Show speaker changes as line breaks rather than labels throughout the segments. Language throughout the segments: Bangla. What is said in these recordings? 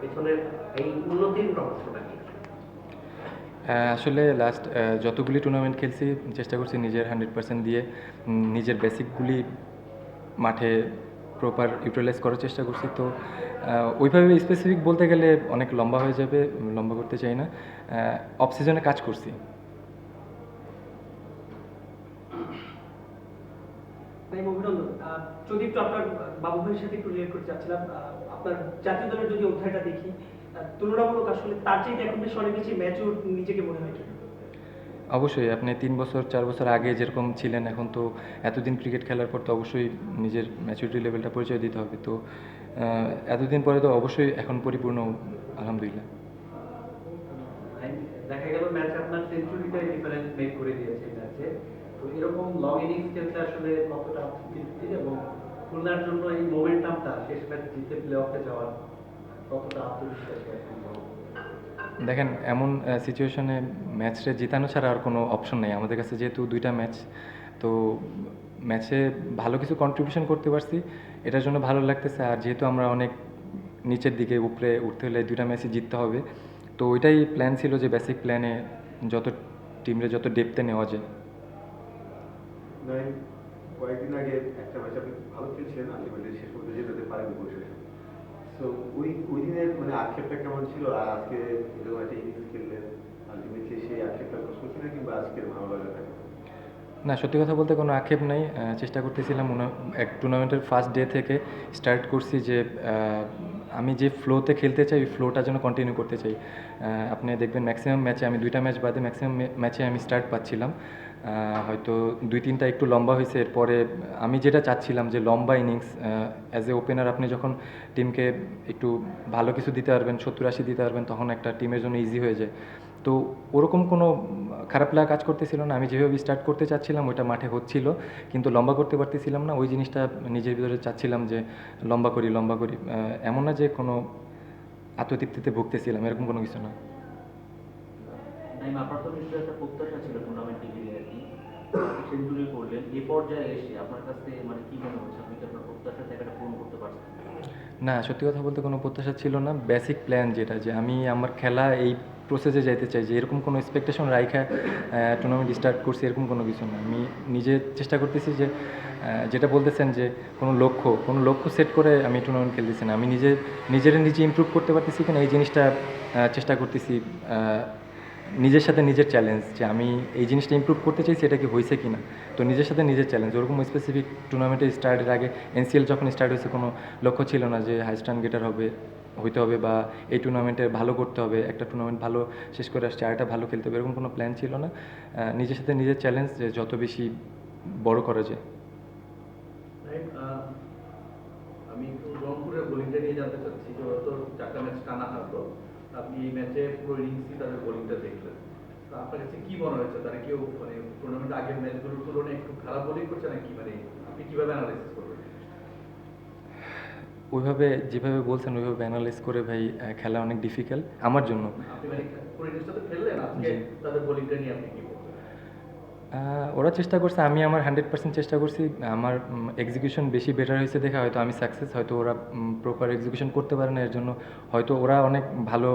পেছনের এই উন্নতির রহস্যটা কি?
আসলে লাস্ট যতগুলি টুর্নামেন্ট খেলছি চেষ্টা করছি নিজের 100% দিয়ে নিজের বেসিকগুলি মাঠে প্রপার ইউটিলাইজ করার চেষ্টা করছি। তো ওইভাবে স্পেসিফিক বলতে গেলে অনেক লম্বা হয়ে যাবে, লম্বা করতে চাই না। অফ সিজনে কাজ করছি।
ভাই অভিনন্দন। যদি একটু আপনার বাবু ভাইয়ের সাথে একটু রিলেট করতে চাচ্ছিলাম, আপনার জাতীয় দলের যদি অধ্যায়টা দেখি, তুলনামূলক আসলে তার চাইতে এখন বেশ অনেক বেশি ম্যাচিউর নিজেকে মনে হয় কিনা?
অবশ্যই আপনি 3 বছর 4 বছর আগে যেরকম ছিলেন, এখন তো এতদিন ক্রিকেট খেলার পর তো অবশ্যই নিজের ম্যাচুরিটি লেভেলটা পরিচয় দিতে হবে। তো এতদিন পরে তো অবশ্যই এখন পরিপূর্ণ, আলহামদুলিল্লাহ।
দেখা গেল ম্যাচে আপনার সেঞ্চুরিটাই ডিফারেন্স মেক করে দিয়েছে এই ম্যাচে। তো এরকম লং ইনিংস খেলতে আসলে কতটা তৃপ্তি এবং খুলনার জন্য এই মোমেন্টামটা শেষ ম্যাচ জিতে প্লে অফে যাওয়ার কতটা আত্মবিশ্বাসী এখন?
দেখেন, এমন সিচুয়েশনে ম্যাচটা জিতানো ছাড়া আর কোনো অপশন নেই আমাদের কাছে, যেহেতু দুইটা ম্যাচ। তো ম্যাচে ভালো কিছু কন্ট্রিবিউশন করতে পারছি, এটার জন্য ভালো লাগতেছে। আর যেহেতু আমরা অনেক নিচের দিকে, উপরে উঠতে হলে দুইটা ম্যাচই জিততে হবে। তো ওইটাই প্ল্যান ছিল, যে বেসিক প্ল্যানে যত টিমরে যত ডেপথে নেওয়া যায়।
কয়েকদিন আগে একটা ম্যাচ আপনি ভালো খেলছিলেন, আলটিমেটলি শেষ পর্যন্ত জেতাতে পারেনি পরিশেষে। সো ওই দিনের মানে আক্ষেপটা কেমন ছিল, আর আজকে এরকম একটা ইনিংস খেললেন, আলটিমেটলি সেই আক্ষেপটা প্রশ্ন ছিল, কিংবা আজকের ভালো লাগাটা?
না, সত্যি কথা বলতে কোনো আক্ষেপ নাই। চেষ্টা করতেছিলাম এক টুর্নামেন্টের ফার্স্ট ডে থেকে স্টার্ট করছি যে আমি যে ফ্লোতে খেলতে চাই, ওই ফ্লোটা যেন কন্টিনিউ করতে চাই। আপনি দেখবেন ম্যাক্সিমাম ম্যাচে, আমি দুইটা ম্যাচ বাদে ম্যাক্সিমাম ম্যাচে আমি স্টার্ট পাচ্ছিলাম। হয়তো 2-3টা একটু লম্বা হয়েছে। এরপরে আমি যেটা চাচ্ছিলাম যে লম্বা ইনিংস, অ্যাজ এ ওপেনার আপনি যখন টিমকে একটু ভালো কিছু দিতে পারবেন, 70-80 দিতে পারবেন, তখন একটা টিমের জন্য ইজি হয়ে যায়। তো ওরকম কোনো খারাপ লাগা কাজ করতেছিল না। আমি যেভাবে স্টার্ট করতে চাচ্ছিলাম ওইটা মাঠে হচ্ছিল, কিন্তু লম্বা করতে পারতেছিলাম না। ওই জিনিসটা নিজের ভিতরে চাচ্ছিলাম যে লম্বা করি, লম্বা করি। এমন না যে কোনো আত্মতৃপ্তিতে ভুগতেছিলাম, এরকম কোনো কিছু না।
নাইম, আপনার তো নিশ্চয়ই একটা প্রত্যাশা ছিল টুর্নামেন্টে গিয়ে আর কি, সেঞ্চুরি করলেন, এ পর্যায়ে এসে আপনার কাছে মানে কি মনে হচ্ছে, আপনি কি আপনার প্রত্যাশার জায়গাটা পূরণ করতে পারছেন?
না, সত্যি কথা বলতে কোনো প্রত্যাশা ছিল না। বেসিক প্ল্যান যেটা, যে আমি আমার খেলা এই প্রসেসে যাইতে চাই, যে এরকম কোনো এক্সপেকটেশন রাইখা টুর্নামেন্ট স্টার্ট করছি, এরকম কোনো কিছু না। আমি নিজে চেষ্টা করতেছি যে যেটা বলতেছেন যে কোনো লক্ষ্য সেট করে আমি টুর্নামেন্ট খেলতেছি না। আমি নিজে ইমপ্রুভ করতে পারতেছি কিনা, এই জিনিসটা চেষ্টা করতেছি। নিজের সাথে নিজের চ্যালেঞ্জ, যে আমি এই জিনিসটা ইমপ্রুভ করতে চাইছি, এটা কি হয়েছে কি না। তো নিজের সাথে নিজের চ্যালেঞ্জ, ওরকম স্পেসিফিক টুর্নামেন্টে স্টার্টের আগে, এনসিএল যখন স্টার্ট হয়েছে, কোনো লক্ষ্য ছিল না যে হাইস্ট রান গেটার হইতে হবে, বা এই টুর্নামেন্টে ভালো করতে হবে, একটা টুর্নামেন্ট ভালো শেষ করে আসছে, আরেকটা ভালো খেলতে হবে, এরকম কোনো প্ল্যান ছিল না। নিজের সাথে নিজের চ্যালেঞ্জ, যে যত বেশি বড় করা যায়।
আমি একটু রংপুরের বোলিংটা নিয়ে জানতে চাচ্ছি, যে হয়তো 4টা ম্যাচ টানা হারলো, আপনি এই ম্যাচে পুরো ইনিংসই তাদের বোলিংটা দেখলেন। তো আপনার কাছে কি মনে হয়েছে, তারা কেউ মানে টুর্নামেন্ট আগের ম্যাচগুলোর তুলনায় একটু খারাপ বোলিং করছে নাকি, মানে আপনি কিভাবে অ্যানালাইসিস করবেন?
ওইভাবে যেভাবে বলছেন ওইভাবে অ্যানালাইজ করে ভাই, খেলা অনেক ডিফিকাল্ট আমার জন্য।
আপনি মানে পুরো ইনিংসটা তো খেললেন, আজকে
জি।
তাদের বোলিংটা নিয়ে আপনি কি বলবেন?
ওরা চেষ্টা করছে, আমি আমার 100% চেষ্টা করছি। আমার এক্সিকিউশন বেশি বেটার হয়েছে দেখে হয়তো আমি সাকসেস, হয়তো ওরা প্রপার এক্সিকিউশন করতে পারে না, এর জন্য হয়তো ওরা অনেক ভালো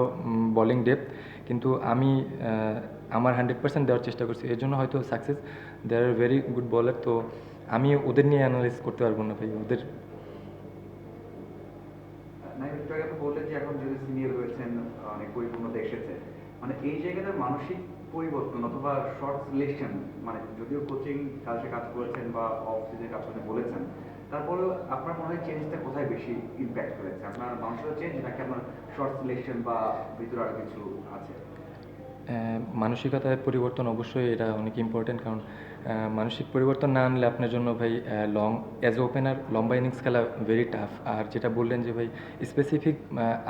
বলিং ডেপথ, কিন্তু আমি আমার 100% দেওয়ার চেষ্টা করছি, এর জন্য হয়তো success. They are very good বলার। তো আমি ওদের নিয়ে অ্যানালাইজ করতে পারবো না ভাই, ওদের।
না, একটু আগে তো বললেন যে এখন যেহেতু সিনিয়র হয়েছেন, অনেক পরিপূর্ণতা এসেছে, মানে এই জায়গাটা মানসিক পরিবর্তন অথবা শর্ট সিলেকশন, মানে যদিও কোচিং কাজে কাজ করেছেন বা অফ সিজনে কাজ করতে বলেছেন, তারপরেও আপনার মনে হয় চেঞ্জটা কোথায় বেশি ইম্প্যাক্ট করেছে? আপনার মানসিক চেঞ্জ নাকি আপনার শর্ট সিলেকশন বা ভিতরে আরো কিছু আছে?
মানসিকতার পরিবর্তন অবশ্যই এটা অনেক ইম্পর্টেন্ট, কারণ মানসিক পরিবর্তন না আনলে আপনার জন্য ভাই অ্যাজ এ ওপেনার লম্বা ইনিংস খেলা ভেরি টাফ। আর যেটা বললেন যে ভাই স্পেসিফিক,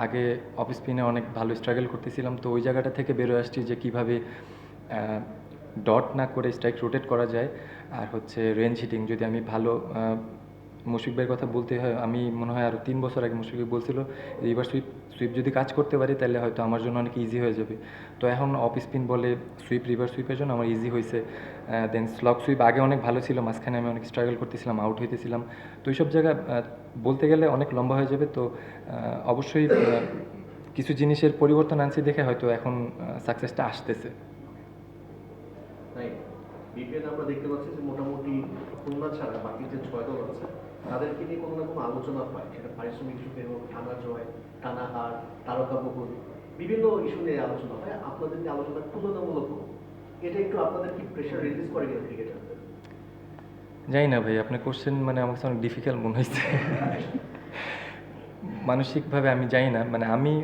আগে অফ স্পিনে অনেক ভালো স্ট্রাগল করতেছিলাম, তো ওই জায়গাটা থেকে বেরোয় আসছি যে কীভাবে ডট না করে স্ট্রাইক রোটেট করা যায়। আর হচ্ছে রেঞ্জ হিটিং, যদি আমি ভালো মুশফিক ভাইয়ের কথা বলতে হয়, আমি মনে হয় আরও 3 বছর আগে মুশফিক ভাই বলছিল রিভার সুইপ যদি কাজ করতে পারি তাহলে হয়তো আমার জন্য অনেক ইজি হয়ে যাবে। তো এখন অফ স্পিন বলে রিভার সুইপের জন্য আমার ইজি হয়েছে। দেন স্লগ সুইপ আগে অনেক ভালো ছিল, মাঝখানে আমি অনেক স্ট্রাগল করতেছিলাম, আউট হইতেছিলাম। তো এইসব জায়গা বলতে গেলে অনেক লম্বা হয়ে যাবে। তো অবশ্যই কিছু জিনিসের পরিবর্তন আনছি দেখে হয়তো এখন সাকসেসটা আসতেছে।
তাই বিপিএল আমরা দেখতে পাচ্ছি যে মোটামুটি খুলনা ছাড়া বাকি যে 6 দল আছে তাদেরকে নিয়ে কোনো না কোনো আলোচনা হয়, সেটা পারিশ্রমিক ইস্যু হোক, টানা জয়, টানা হার, তারকা বহুল, বিভিন্ন ইস্যু নিয়ে আলোচনা হয়। আপনাদের নিয়ে আলোচনা তুলনামূলক হোক, এটা একটু আপনাদের কি প্রেশার রিলিজ করে কিনা ক্রিকেটারদের?
জানি না ভাই, আপনার কোশ্চেন মানে আমার কাছে অনেক ডিফিকাল্ট মনে হয়েছে। মানসিকভাবে আমি জানি না, মানে আমি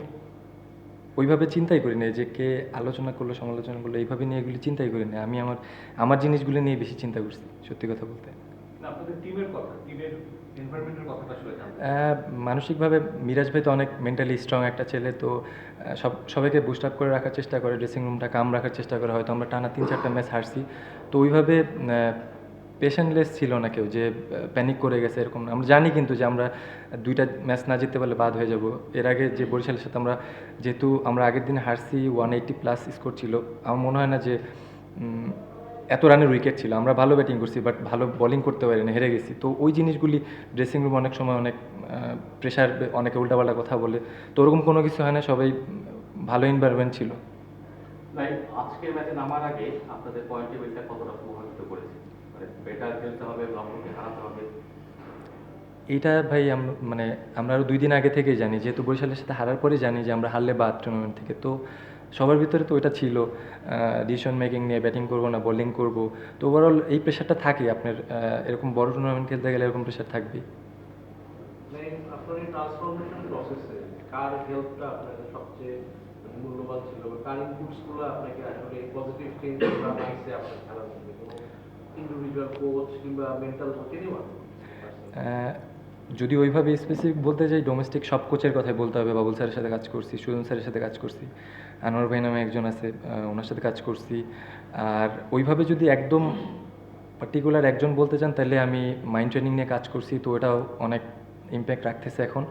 ওইভাবে চিন্তাই করি না যে কে আলোচনা করলো সমালোচনা করলো, এইভাবে নিয়ে এগুলি চিন্তাই করি না। আমি আমার জিনিসগুলো নিয়ে বেশি চিন্তা করছি, সত্যি কথা বলতে।
না, আপনাদের টিমের কথা, টিমের এনভায়রনমেন্টের কথাটা আসলে জানতে
মানসিকভাবে মিরাজ ভাই তো অনেক মেন্টালি স্ট্রং একটা ছেলে, তো সবাইকে বুস্ট আপ করে রাখার চেষ্টা করে, ড্রেসিং রুমটা কাম রাখার চেষ্টা করে। হয়তো আমরা টানা 3-4টা ম্যাচ হারছি, তো ওইভাবে পেশেন্টলেস ছিল না কেউ যে প্যানিক করে গেছে এরকম না। আমরা জানি কিন্তু যে আমরা 2টা ম্যাচ না জিততে পারলে বাদ হয়ে যাব। এর আগে যে বরিশালের সাথে যেহেতু আমরা আগের দিনে হারছি, 180+ স্কোর ছিল, আমার মনে হয় না যে এত রানের উইকেট ছিল। আমরা ভালো ব্যাটিং করছি, বাট ভালো বোলিং করতে পারি না, হেরে গেছি। তো ওই জিনিসগুলি ড্রেসিং রুম অনেক সময় অনেক প্রেশার, অনেকে উল্টাপাল্টা কথা বলে, তো ওরকম কোনো কিছু হয় না, সবাই ভালো এনভায়রনমেন্ট ছিল।
ভাই, আজকের ম্যাচে নামার আগে আপনাদের পয়েন্ট টেবিলটা কতটা প্রভাবিত করেছে? মানে বেটার খেলতে হবে, রংপুরকে হারাতে হবে।
এইটা ভাই আমরা আরও 2 দিন আগে থেকেই জানি, যেহেতু বরিশালের সাথে হারার পরে জানি যে আমরা হারলে বাদ টুর্নামেন্ট থেকে। তো সবার ভিতরে তো ওইটা ছিল, ডিসিশন মেকিং নিয়ে, ব্যাটিং করবো না বোলিং করব। তো ওভারঅল এই প্রেশারটা থাকে আপনার, এরকম বড় টুর্নামেন্ট খেলতে গেলে এরকম প্রেশার থাকবেই।
মানে আপনার এই ট্রান্সফরমেশন প্রসেসে কার হেল্পটা আপনার সবচেয়ে মূল্যবান ছিল, বা কার ইনপুটসগুলো আপনাকে আসলে পজিটিভ চেঞ্জ আনছে আপনার খেলার মধ্যে? কোনো ইন্ডিভিজুয়াল কোচ কিংবা মেন্টাল কোচ, এনিওয়ান?
যদি ওইভাবে স্পেসিফিক বলতে যাই, ডোমেস্টিক সব কোচের কথাই বলতে হবে। বাবুল স্যারের সাথে কাজ করছি, সুজন স্যারের সাথে কাজ করছি, আনোয়ার ভাই নামে একজন আছে, ওনার সাথে কাজ করছি। আর ওইভাবে যদি একদম পার্টিকুলার একজন বলতে চান, তাহলে আমি মাইন্ড ট্রেনিং নিয়ে কাজ করছি, তো ওটাও অনেক ইম্প্যাক্ট রাখতেছে এখন।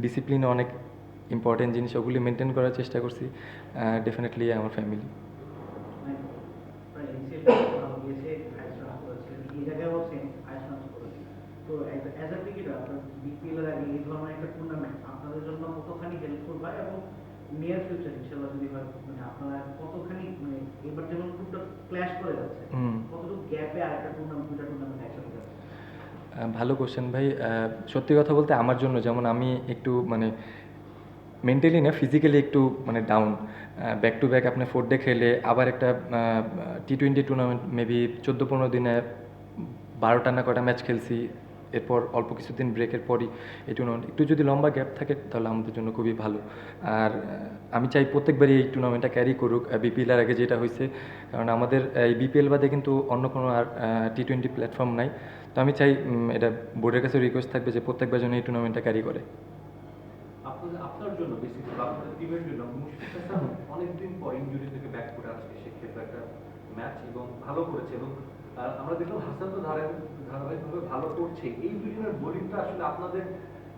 ডিসিপ্লিনে অনেক ইম্পর্টেন্ট জিনিস, ওগুলি মেনটেন করার চেষ্টা করছি। ডেফিনেটলি আমার ফ্যামিলি।
তো অ্যাজ আ ক্রিকেটার আপনার বিপিএল এর আগে এই ধরনের একটা টুর্নামেন্ট আপনাদের জন্য কতখানি হেল্পফুল হয়, এবং নিয়ার ফিউচার ইনশাআল্লাহ যদি হয়, মানে আপনারা কতখানি, মানে এবার যেমন খুবটা ক্ল্যাশ করে যাচ্ছে, কতটুকু গ্যাপে আর একটা টুর্নামেন্ট, 2টা টুর্নামেন্ট একসাথে যাচ্ছে?
ভালো কোশ্চেন ভাই। সত্যি কথা বলতে আমার জন্য, যেমন আমি একটু মানে মেন্টালি না ফিজিক্যালি একটু মানে ডাউন। ব্যাক টু ব্যাক আপনি 4 ডে খেলে আবার একটা T20 টুর্নামেন্ট মেবি 14-15 দিনে 12টা না কয়টা ম্যাচ খেলছি, এরপর অল্প কিছুদিন ব্রেকের পরই এই টুর্নামেন্ট। একটু যদি লম্বা গ্যাপ থাকে তাহলে আমাদের জন্য খুবই ভালো। আর আমি চাই প্রত্যেকবারই এই টুর্নামেন্টটা ক্যারি করুক, বিপিএল এর আগে যেটা হয়েছে, কারণ আমাদের এই বিপিএল বাদে কিন্তু অন্য কোনো আর T20 প্ল্যাটফর্ম নাই। তো আমি চাই এটা বোর্ডের কাছে রিকোয়েস্ট থাকবে যে প্রত্যেকবার যেন এই টুর্নামেন্টটা ক্যারি করে।
আপনার জন্য বেসিক্যালি আপনাদের টিমের জন্য মুশফিক হাসান অনেকদিন পর ইনজুরি থেকে ব্যাক করে আজকে সে ক্ষেত্রে একটা ম্যাচ এবং ভালো করেছে, এবং আমরা দেখলাম হাসান তো ধারাবাহিকভাবে ভালো করছে। এই দুজনের বোলিংটা আসলে আপনাদের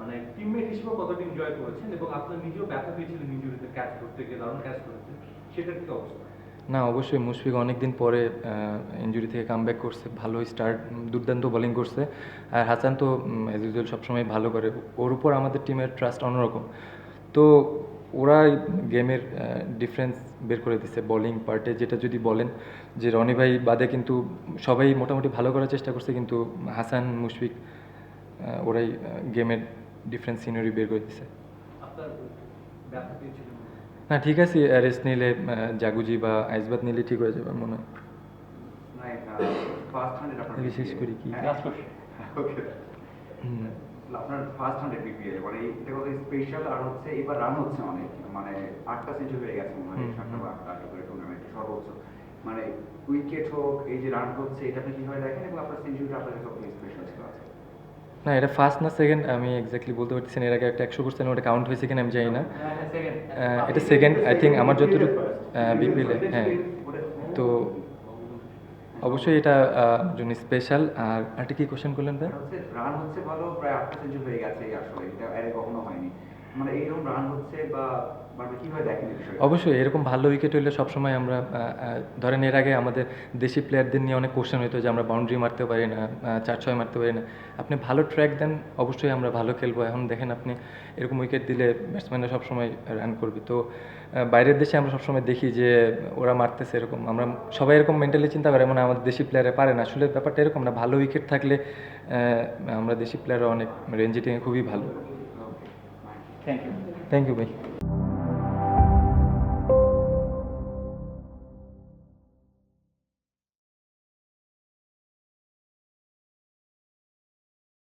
মানে টিমমেট হিসেবে কতটা এনজয় করেছেন, এবং আপনার নিজেও ব্যথা পেয়েছিলেন ইনজুরিতে, ক্যাচ করতে গিয়ে দারুণ ক্যাচ করেছেন, সেটার কি অবস্থা?
না, অবশ্যই মুশফিক অনেকদিন পরে ইনজুরি থেকে কামব্যাক করছে, ভালো স্টার্ট, দুর্দান্ত বোলিং করছে। আর হাসান তো অ্যাজ ইউজুয়াল সবসময় ভালো করে, ওর উপর আমাদের টিমের ট্রাস্ট অন্যরকম। তো ওরা গেমের ডিফারেন্স বের করে দিচ্ছে বোলিং পার্টে। যেটা যদি বলেন যে রনি ভাই বাদে কিন্তু সবাই মোটামুটি ভালো করার চেষ্টা করছে, কিন্তু হাসান, মুশফিক ওরাই গেমের ডিফারেন্স সিনারি বের করে দিচ্ছে।
আপনার ব্যথা পেয়েছিলেন?
না, ঠিক আছে, রেস্ট নিলে জাগুজি বা আইসবাদ নিলে ঠিক হয়ে যাবে মনে হয়।
ফার্স্ট 100 আপনার
বিশেষ করে কি
ওকে, আপনার ফার্স্ট 100 বিপিএল, মানে এটা কত স্পেশাল। আর হচ্ছে এবার রান হচ্ছে অনেক, মানে 8টা সেঞ্চুরি হয়ে গেছে মনে হয়, 7টা বা 8টা করে টুর্নামেন্টে সর্বোচ্চ। মানে উইকেট হোক, এই যে রান হচ্ছে, এটা আপনি কিভাবে দেখেন, এবং আপনার সেঞ্চুরিটা আপনার কাছে কত স্পেশাল ছিল আছে?
না, এটা ফার্স্ট না সেকেন্ড আমি এক্স্যাক্টলি বলতে পারতেছি না। এর আগে একটা 100% ওটা কাউন্ট হয়েছে কিনা আমি জানি না। এটা সেকেন্ড আই থিঙ্ক, আমার যতটুকু বিপিএলে। হ্যাঁ, তো অবশ্যই এটা জন্য স্পেশাল। আর একটা কি কোশ্চেন করলেন ভাই?
হচ্ছে রান হচ্ছে ভালো, প্রায় 8টা সেঞ্চুরি হয়ে গেছে আসলে, এটা আগে কখনো হয়নি। মানে এইরকম রান হচ্ছে বা মানে কিভাবে দেখেন এই বিষয়টা?
অবশ্যই এরকম ভালো উইকেট হইলে সবসময় আমরা ধরেন এর আগে আমাদের দেশি প্লেয়ারদের নিয়ে অনেক কোশ্চেন হতো যে আমরা বাউন্ডারি মারতে পারি না, 4-6 মারতে পারি না। আপনি ভালো ট্র্যাক দেন, অবশ্যই আমরা ভালো খেলবো। এখন দেখেন আপনি এরকম উইকেট দিলে ব্যাটসম্যানরা সবসময় রান করবে। তো বাইরের দেশে আমরা সবসময় দেখি যে ওরা মারতেছে এরকম, আমরা সবাই এরকম মেন্টালি চিন্তা করে, মানে আমাদের দেশি প্লেয়ারে পারে না। আসলে ব্যাপারটা এরকম না, ভালো উইকেট থাকলে আমরা দেশি প্লেয়াররা অনেক রেঞ্জিটিংয়ে খুবই ভালো।
ওকে,
থ্যাংক ইউ।
থ্যাংক ইউ ভাই।